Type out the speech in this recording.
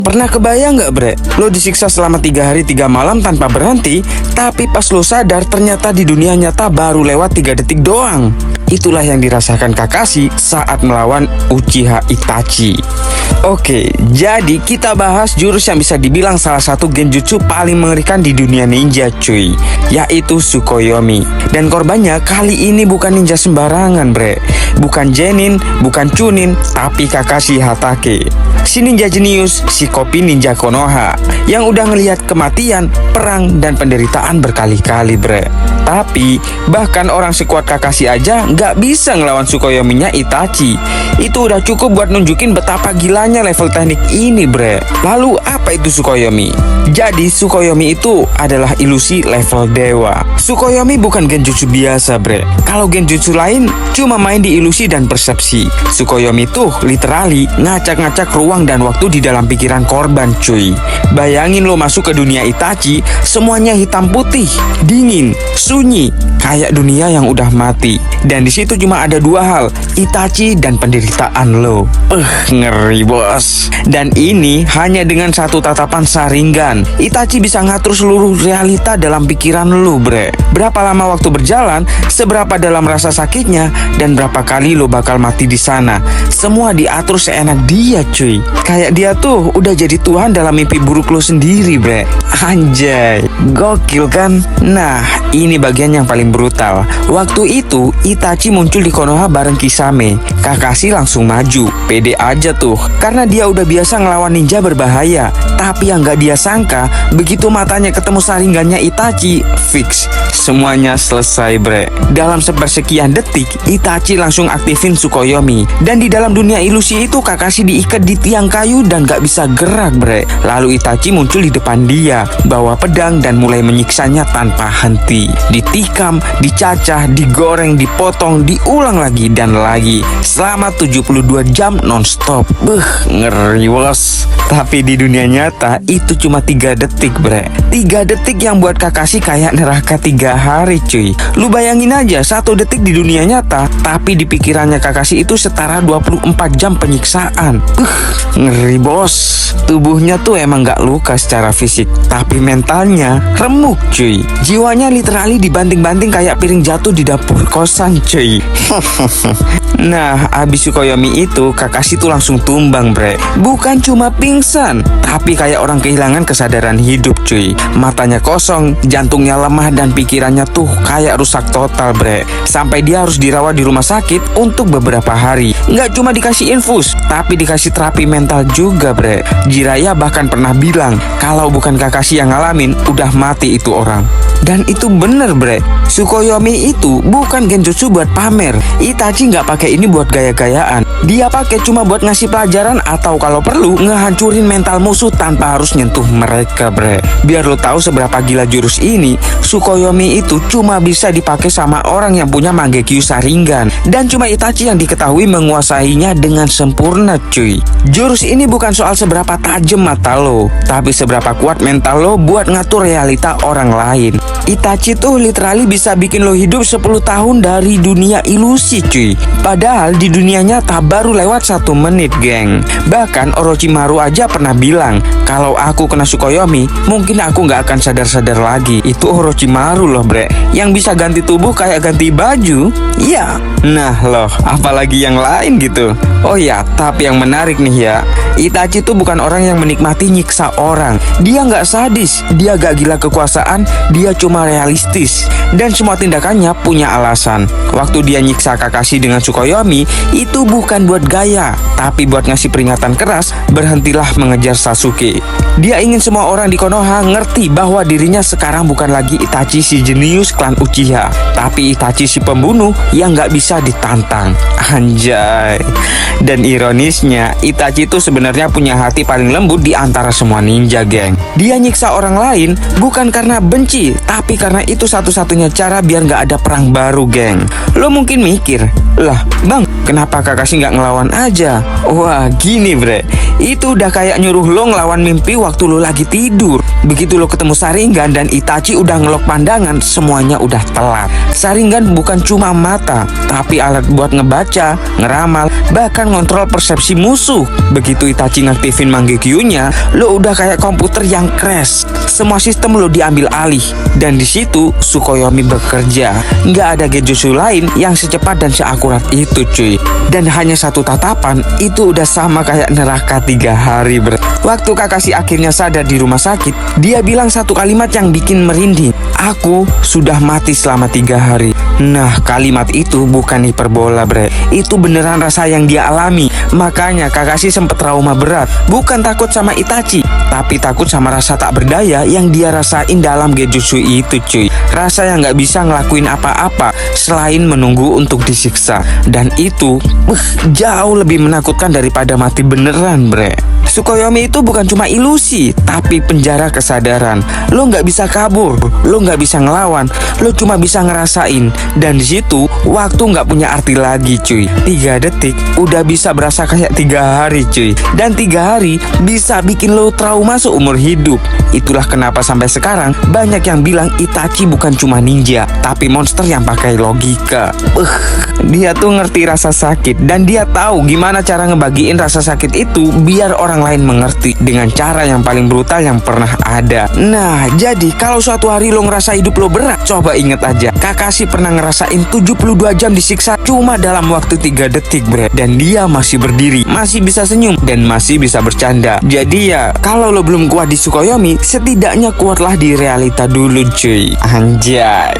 Pernah kebayang nggak bre, lo disiksa selama 3 hari 3 malam tanpa berhenti, tapi pas lo sadar ternyata di dunia nyata baru lewat 3 detik doang. Itulah yang dirasakan Kakashi saat melawan Uchiha Itachi. Oke, jadi kita bahas jurus yang bisa dibilang salah satu genjutsu paling mengerikan di dunia ninja cuy, yaitu Tsukuyomi. Dan korbannya kali ini bukan ninja sembarangan bre, bukan Genin, bukan Chunin, tapi Kakashi Hatake. Si ninja jenius, si kopi ninja Konoha yang udah ngelihat kematian, perang, dan penderitaan berkali-kali bre. Tapi bahkan orang sekuat Kakashi aja nggak bisa ngelawan Tsukuyomi-nya Itachi. Itu udah cukup buat nunjukin betapa gilanya level teknik ini bre. Lalu apa itu Tsukuyomi? Jadi Tsukuyomi itu adalah ilusi level dewa. Tsukuyomi bukan genjutsu biasa bre. Kalau genjutsu lain cuma main di ilusi dan persepsi. Tsukuyomi tuh literally ngacak-ngacak ruang dan waktu di dalam pikiran korban cuy. Bayangin lo masuk ke dunia Itachi, semuanya hitam putih, dingin, sunyi, kayak dunia yang udah mati. Dan di situ cuma ada 2 hal, Itachi dan penderitaan lo. Ngeri bos. Dan ini hanya dengan 1 tatapan Sharingan, Itachi bisa ngatur seluruh realita dalam pikiran lo bre. Berapa lama waktu berjalan, seberapa dalam rasa sakitnya, dan berapa kali lo bakal mati di sana. Semua diatur seenak dia cuy. Kayak dia tuh udah jadi Tuhan dalam mimpi buruk lo sendiri bre. Anjay, gokil kan? Nah, ini bagian yang paling brutal. Waktu itu Itachi muncul di Konoha bareng Kisame. Kakashi langsung maju, pede aja tuh, karena dia udah biasa ngelawan ninja berbahaya. Tapi yang gak dia sangka, begitu matanya ketemu Sharingannya Itachi, fix, semuanya selesai bre. Dalam sepersekian detik, Itachi langsung aktifin Tsukuyomi. Dan di dalam dunia ilusi itu Kakashi diikat di tiang kayu dan gak bisa gerak bre. Lalu Itachi muncul di depan dia, bawa pedang dan mulai menyiksanya tanpa henti. Ditikam, dicacah, digoreng, dipotong, diulang lagi dan lagi selama 72 jam nonstop. Ngeri bos. Tapi di dunia nyata itu cuma 3 detik bre. 3 detik yang buat Kakashi kayak neraka 3 hari cuy. Lu bayangin aja 1 detik di dunia nyata, tapi di pikirannya Kakashi itu setara 24 jam penyiksaan. Ngeri bos. Tubuhnya tuh emang gak luka secara fisik, tapi mentalnya remuk cuy. Jiwanya literally dibanting-banting kayak piring jatuh di dapur kosan cuy. Nah, abis Tsukuyomi itu Kakashi tuh langsung tumbang bre. Bukan cuma pingsan, tapi kayak orang kehilangan kesadaran hidup cuy. Matanya kosong, jantungnya lemah, dan pikirannya tuh kayak rusak total bre. Sampai dia harus dirawat di rumah sakit untuk beberapa hari. Nggak cuma dikasih infus, tapi dikasih terapi mental juga bre. Jiraiya bahkan pernah bilang kalau bukan Kakashi yang ngalamin, udah mati itu orang. Dan itu bener bre. Tsukuyomi itu bukan genjutsu buat pamer. Itachi nggak pakai ini buat gaya-gayaan. Dia pakai cuma buat ngasih pelajaran atau kalau perlu ngehancurin mental musuh tanpa harus nyentuh mereka bre. Biar lo tahu seberapa gila jurus ini, Tsukuyomi itu cuma bisa dipakai sama orang yang punya Mangekyo Sharingan. Dan cuma Itachi yang diketahui menguasainya dengan sempurna cuy. Jurus ini bukan soal seberapa tajam mata lo, tapi seberapa kuat mental lo buat ngatur realita orang lain. Itachi tuh literally bisa bikin lo hidup 10 tahun dari dunia ilusi cuy. Padahal di dunia nyata baru lewat 1 menit geng. Bahkan Orochimaru aja pernah bilang kalau aku kena Tsukuyomi, mungkin aku gak akan sadar-sadar lagi. Itu Orochimaru loh bre, yang bisa ganti tubuh kayak ganti baju. Iya. Nah loh, apalagi yang lain gitu. Oh ya, tapi yang menarik nih ya, Itachi tuh bukan orang yang menikmati nyiksa orang. Dia gak sadis, dia gak gila kekuasaan, dia cuma realistis. Dan semua tindakannya punya alasan. Waktu dia nyiksa Kakashi dengan Tsukuyomi, itu bukan buat gaya, tapi buat ngasih peringatan keras, berhentilah mengejar Sasuke. Dia ingin semua orang di Konoha ngerti bahwa dirinya sekarang bukan lagi Itachi si jenius klan Uchiha, tapi Itachi si pembunuh yang gak bisa ditantang. Anjay. Dan ironisnya, Itachi itu sebenarnya punya hati paling lembut di antara semua ninja geng. Dia nyiksa orang lain bukan karena benci, tapi karena itu satu-satunya cara biar gak ada perang baru geng. Lo mungkin mikir, lah bang, Kenapa Kakashi nggak ngelawan aja? Wah, gini bre, itu udah kayak nyuruh lo ngelawan mimpi waktu lo lagi tidur. Begitu lo ketemu Sharingan dan Itachi udah ngelok pandangan, semuanya udah telat. Sharingan bukan cuma mata, tapi alat buat ngebaca, ngeramal, bahkan ngontrol persepsi musuh. Begitu Itachi ngaktifin Mangekyo-nya, lo udah kayak komputer yang crash. Semua sistem lo diambil alih, dan di situ Tsukuyomi bekerja. Nggak ada genjutsu lain yang secepat dan seakurat itu cuy. Dan hanya satu tatapan itu udah sama kayak neraka 3 hari bre. Waktu Kakashi akhirnya sadar di rumah sakit, dia bilang satu kalimat yang bikin merinding. Aku sudah mati selama 3 hari. Nah, kalimat itu bukan hiperbola bre, itu beneran rasa yang dia alami. Makanya Kakashi sempet trauma berat. Bukan takut sama Itachi, tapi takut sama rasa tak berdaya yang dia rasain dalam genjutsu itu cuy. Rasa yang gak bisa ngelakuin apa-apa selain menunggu untuk disiksa. Dan itu jauh lebih menakutkan daripada mati beneran bre. Tsukuyomi itu bukan cuma ilusi, tapi penjara kesadaran. Lo nggak bisa kabur, lo nggak bisa ngelawan, lo cuma bisa ngerasain. Dan di situ waktu nggak punya arti lagi cuy. 3 detik udah bisa berasa kayak 3 hari cuy. Dan 3 hari bisa bikin lo trauma seumur hidup. Itulah kenapa sampai sekarang banyak yang bilang Itachi bukan cuma ninja, tapi monster yang pakai logika. Dia tuh ngerti rasa sakit, dan dia tahu gimana cara ngebagiin rasa sakit itu biar orang lain mengerti dengan cara yang paling brutal yang pernah ada. Nah, jadi kalau suatu hari lo ngerasa hidup lo berat, coba inget aja, Kakashi pernah ngerasain 72 jam disiksa cuma dalam waktu 3 detik bre. Dan dia masih berdiri, masih bisa senyum, dan masih bisa bercanda. Jadi ya, kalau lo belum kuat di Tsukuyomi, setidaknya kuatlah di realita dulu cuy. Anjay.